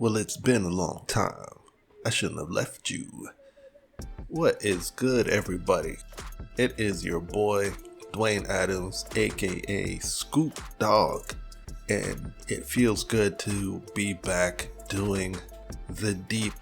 Well, it's been a long time. I shouldn't have left you. What is good, everybody? It is your boy, Dwayne Adams, aka Scoop Dog, and it feels good to be back doing the Deep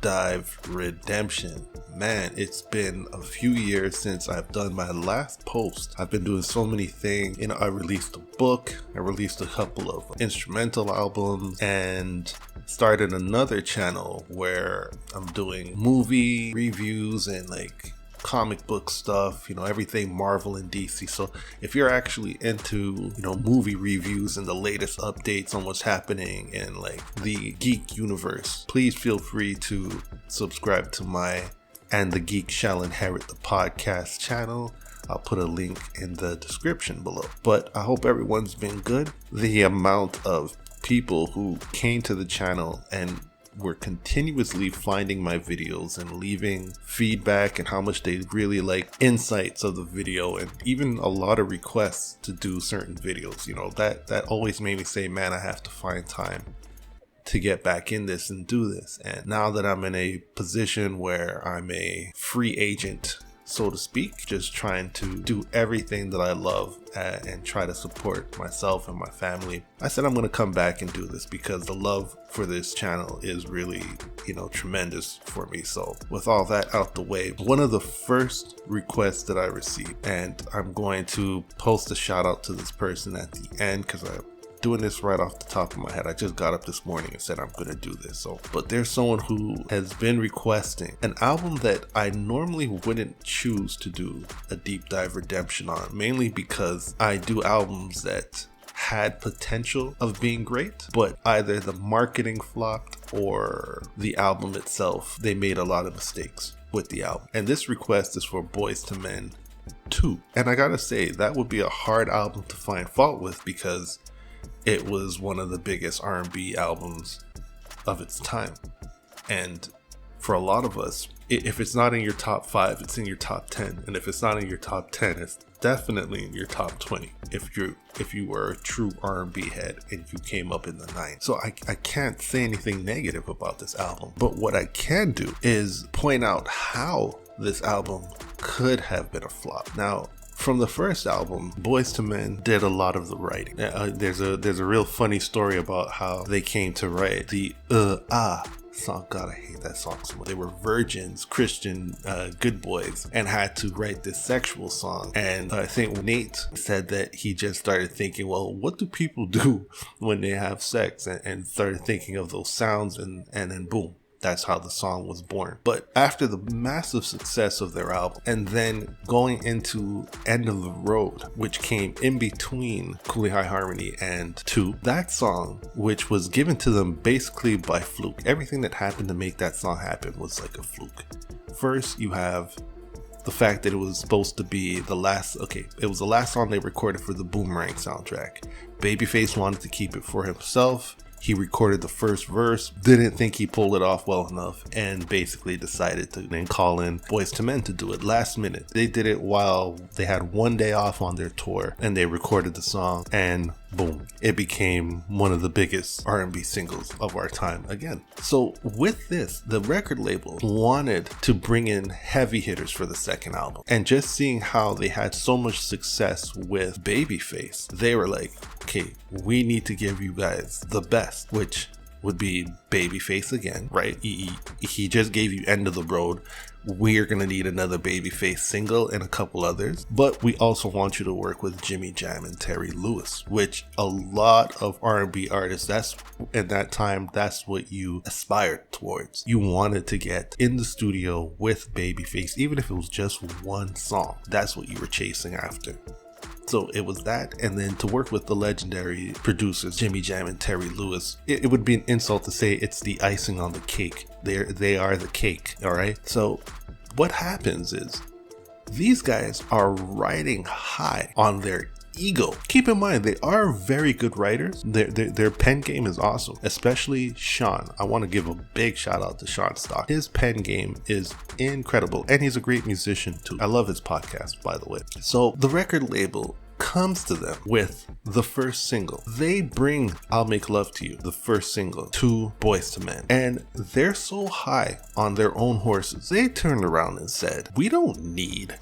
Dive Redemption. Man, it's been a few years since I've done my last post. I've been doing so many things. I released a book, I released a couple of instrumental albums, and started another channel where I'm doing movie reviews and comic book stuff, everything Marvel and DC. So if you're actually into, movie reviews and the latest updates on what's happening in the geek universe, please feel free to subscribe to my And the Geek Shall Inherit the Podcast channel. I'll put a link in the description below. But I hope everyone's been good. The amount of people who came to the channel and were continuously finding my videos and leaving feedback and how much they really like insights of the video, and even a lot of requests to do certain videos, that always made me say, man, I have to find time to get back in this and do this. And now that I'm in a position where I'm a free agent, so to speak, just trying to do everything that I love and try to support myself and my family, I said I'm going to come back and do this because the love for this channel is really, tremendous for me. So with all that out the way, one of the first requests that I received, and I'm going to post a shout out to this person at the end because I'm doing this right off the top of my head. I just got up this morning and said I'm gonna do this. But there's someone who has been requesting an album that I normally wouldn't choose to do a deep dive redemption on, mainly because I do albums that had potential of being great, but either the marketing flopped or the album itself, they made a lot of mistakes with the album. And this request is for Boyz II Men 2. And I gotta say, that would be a hard album to find fault with because it was one of the biggest R&B albums of its time. And for a lot of us, if it's not in your top 5, it's in your top 10. And if it's not in your top 10, it's definitely in your top 20. If you were a true R&B head and you came up in the 90s. So I can't say anything negative about this album. But what I can do is point out how this album could have been a flop. Now, from the first album, Boyz II Men did a lot of the writing. There's a real funny story about how they came to write the song. God, I hate that song so much. They were virgins, Christian, good boys, and had to write this sexual song. And I think Nate said that he just started thinking, well, what do people do when they have sex? And started thinking of those sounds, and then boom. That's how the song was born. But after the massive success of their album, and then going into End of the Road, which came in between Cooley High Harmony and 2, that song, which was given to them basically by fluke. Everything that happened to make that song happen was like a fluke. First, you have the fact that it was supposed to be it was the last song they recorded for the Boomerang soundtrack. Babyface wanted to keep it for himself. He recorded the first verse, didn't think he pulled it off well enough, and basically decided to then call in Boyz II Men to do it last minute. They did it while they had one day off on their tour, and they recorded the song, and boom, it became one of the biggest R&B singles of our time again. So with this, the record label wanted to bring in heavy hitters for the second album. And just seeing how they had so much success with Babyface, they were like, okay, we need to give you guys the best, which would be Babyface again, right? He just gave you End of the Road. We're gonna need another Babyface single and a couple others, but we also want you to work with Jimmy Jam and Terry Lewis, which a lot of R&B artists, that's what you aspired towards. You wanted to get in the studio with Babyface, even if it was just one song. That's what you were chasing after. So it was that, and then to work with the legendary producers Jimmy Jam and Terry Lewis, it would be an insult to say it's the icing on the cake. They are the cake, all right? So what happens is these guys are riding high on their ego. Keep in mind, they are very good writers. Their pen game is awesome, especially Sean. I want to give a big shout out to Sean Stock. His pen game is incredible, and he's a great musician too. I love his podcast, by the way. So the record label comes to them with the first single. They bring I'll Make Love to You, the first single, to Boyz II Men. And they're so high on their own horses, they turned around and said, we don't need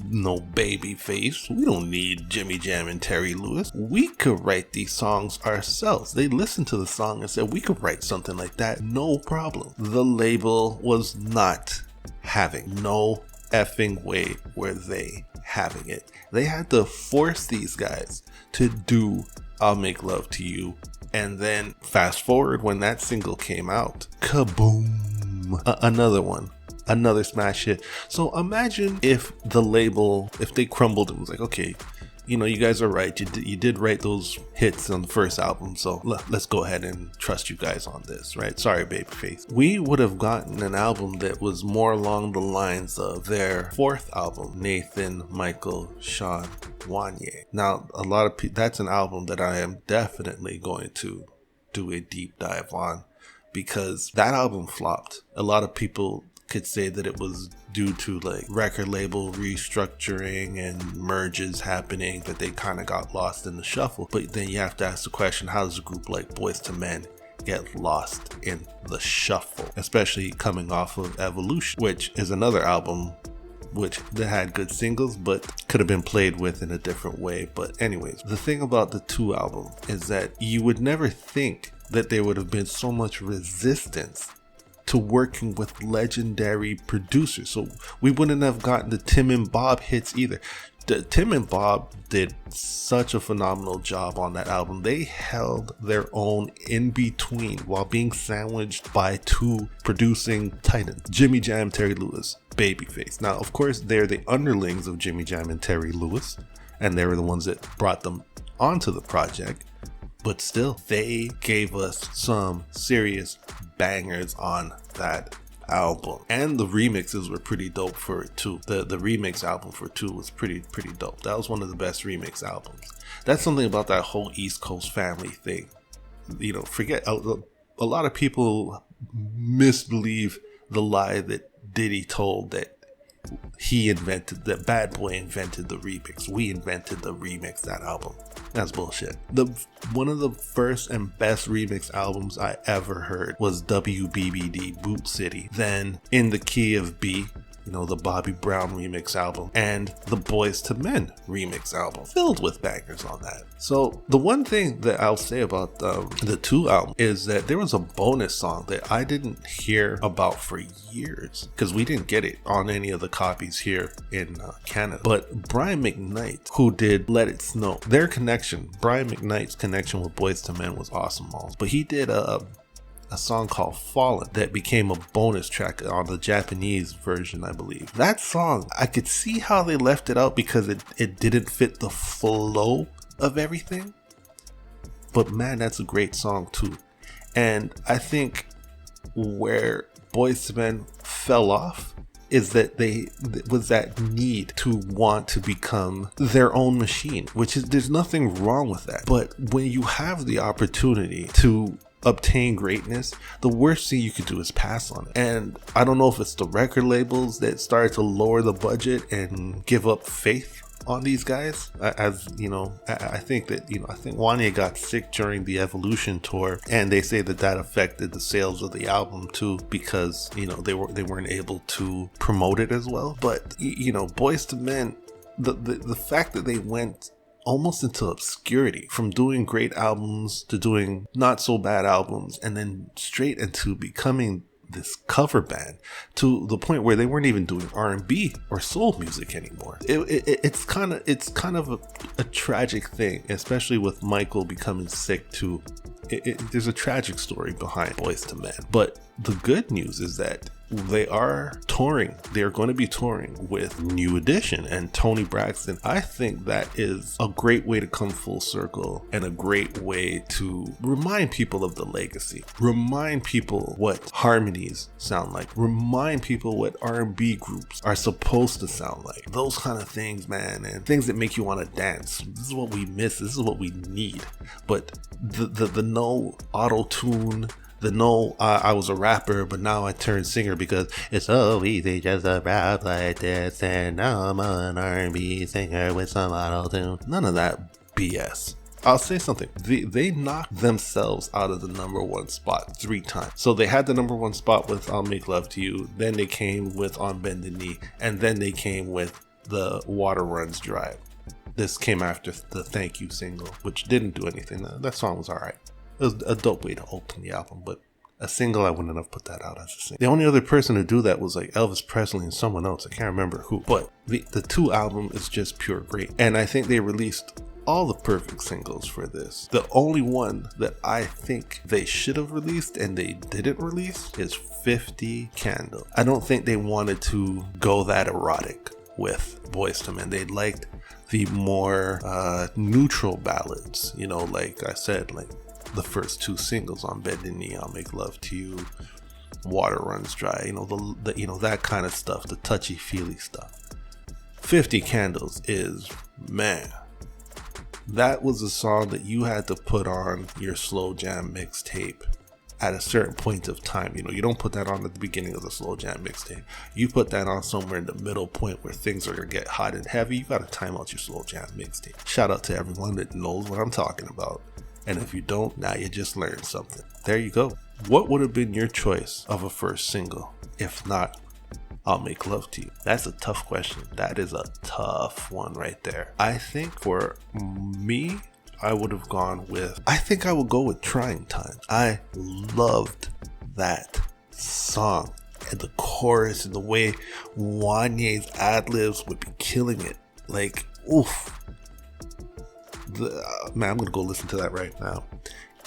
no Babyface. We don't need Jimmy Jam and Terry Lewis. We could write these songs ourselves. They listened to the song and said, we could write something like that, no problem. The label was not having, no effing way were they having it. They had to force these guys to do I'll Make Love to You. And then fast forward when that single came out, kaboom, another one. Another smash hit. So imagine if the label, if they crumbled and was like, okay, you know, you guys are right. You did write those hits on the first album. So let's go ahead and trust you guys on this, right? Sorry, Babyface. We would have gotten an album that was more along the lines of their fourth album, Nathan, Michael, Sean, Wanye. Now, a lot of people, that's an album that I am definitely going to do a deep dive on because that album flopped. A lot of people could say that it was due to like record label restructuring and merges happening, that they kind of got lost in the shuffle. But then you have to ask the question, how does a group like Boyz II Men get lost in the shuffle, especially coming off of Evolution, which is another album which that had good singles but could have been played with in a different way. But anyways, the thing about the two album is that you would never think that there would have been so much resistance to working with legendary producers. So we wouldn't have gotten the Tim and Bob hits either. Tim and Bob did such a phenomenal job on that album. They held their own in between while being sandwiched by two producing titans, Jimmy Jam, Terry Lewis, Babyface. Now, of course, they're the underlings of Jimmy Jam and Terry Lewis, and they were the ones that brought them onto the project. But still, they gave us some serious bangers on that album, and the remixes were pretty dope for it too. The remix album for 2 was pretty dope. That was one of the best remix albums. That's something about that whole East Coast family thing. You know, forget a lot of people misbelieve the lie that Diddy told, that he invented, that Bad Boy invented the remix. We invented the remix, that album. That's bullshit. One of the first and best remix albums I ever heard was WBBD, Boot City. Then In the Key of B, you know, the Bobby Brown remix album, and the Boyz II Men remix album, filled with bangers on that. So the one thing that I'll say about the 2 album is that there was a bonus song that I didn't hear about for years, because we didn't get it on any of the copies here in Canada. But Brian McKnight, who did Let It Snow, their connection, Brian McKnight's connection with Boyz II Men was awesome. But he did a song called Fallen that became a bonus track on the Japanese version, I believe. That song, I could see how they left it out because it didn't fit the flow of everything. But man, that's a great song too. And I think where Boyz II Men fell off is that was that need to want to become their own machine, which is, there's nothing wrong with that. But when you have the opportunity to obtain greatness, the worst thing you could do is pass on it. And I don't know if it's the record labels that started to lower the budget and give up faith on these guys. As you know, I think Wanye got sick during the Evolution tour, and they say that affected the sales of the album too, because you know they weren't able to promote it as well. But you know, Boyz II Men, the fact that they went almost into obscurity from doing great albums to doing not so bad albums, and then straight into becoming this cover band to the point where they weren't even doing R&B or soul music anymore. It's kind of a tragic thing, especially with Michael becoming sick too. There's a tragic story behind Boyz II Men. But the good news is that they are touring. They're going to be touring with New Edition and Tony Braxton. I think that is a great way to come full circle and a great way to remind people of the legacy. Remind people what harmonies sound like. Remind people what R&B groups are supposed to sound like. Those kind of things, man, and things that make you want to dance. This is what we miss. This is what we need. But the no auto-tune, the no, I was a rapper, but now I turned singer because it's so easy just to rap like this, and now I'm an R&B singer with some auto-tune. None of that BS. I'll say something. They knocked themselves out of the #1 spot 3 times. So they had the #1 spot with I'll Make Love to You. Then they came with On Bended Knee. And then they came with the Water Runs Dry. This came after the Thank You single, which didn't do anything. That song was alright. It was a dope way to open the album, but a single, I wouldn't have put that out as a single. The only other person to do that was like Elvis Presley and someone else. I can't remember who. But the 2 album is just pure great. And I think they released all the perfect singles for this. The only one that I think they should have released and they didn't release is 50 Candles. I don't think they wanted to go that erotic with Boyz II Men. They liked the more neutral ballads, you know, like I said, like the first 2 singles On Bended Knee, I'll Make Love to You, Water Runs Dry, you know, the you know, that kind of stuff, the touchy-feely stuff. 50 Candles is, man, that was a song that you had to put on your slow jam mixtape at a certain point of time. You know, you don't put that on at the beginning of the slow jam mixtape. You put that on somewhere in the middle point where things are going to get hot and heavy. You got to time out your slow jam mixtape. Shout out to everyone that knows what I'm talking about. And if you don't, now you just learned something. There you go. What would have been your choice of a first single if not I'll Make Love to You? That's a tough question. That is a tough one right there. I think for me, I would have gone with, I think I would go with Trying Times. I loved that song and the chorus and the way Wanye's ad-libs would be killing it. Like, oof. Man, I'm going to go listen to that right now.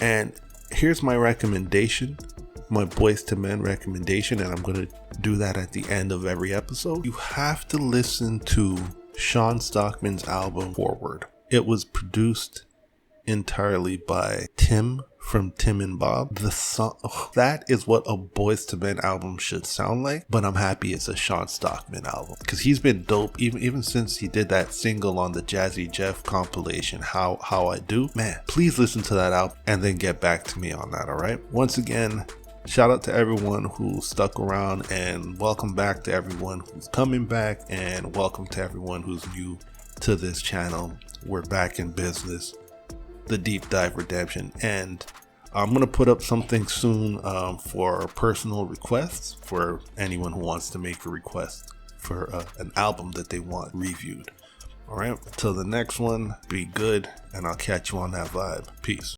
And here's my recommendation. My Boyz II Men recommendation, and I'm going to do that at the end of every episode. You have to listen to Sean Stockman's album Forward. It was produced entirely by Tim from Tim and Bob. The song, that is what a Boyz II Men album should sound like, but I'm happy it's a Sean Stockman album because he's been dope even since he did that single on the Jazzy Jeff compilation, How I Do. Man, please listen to that album and then get back to me on that, all right? Once again, shout out to everyone who stuck around, and welcome back to everyone who's coming back, and welcome to everyone who's new to this channel. We're back in business, the Deep Dive Redemption, and I'm going to put up something soon for personal requests for anyone who wants to make a request for an album that they want reviewed. All right, until the next one, be good, and I'll catch you on that vibe. Peace.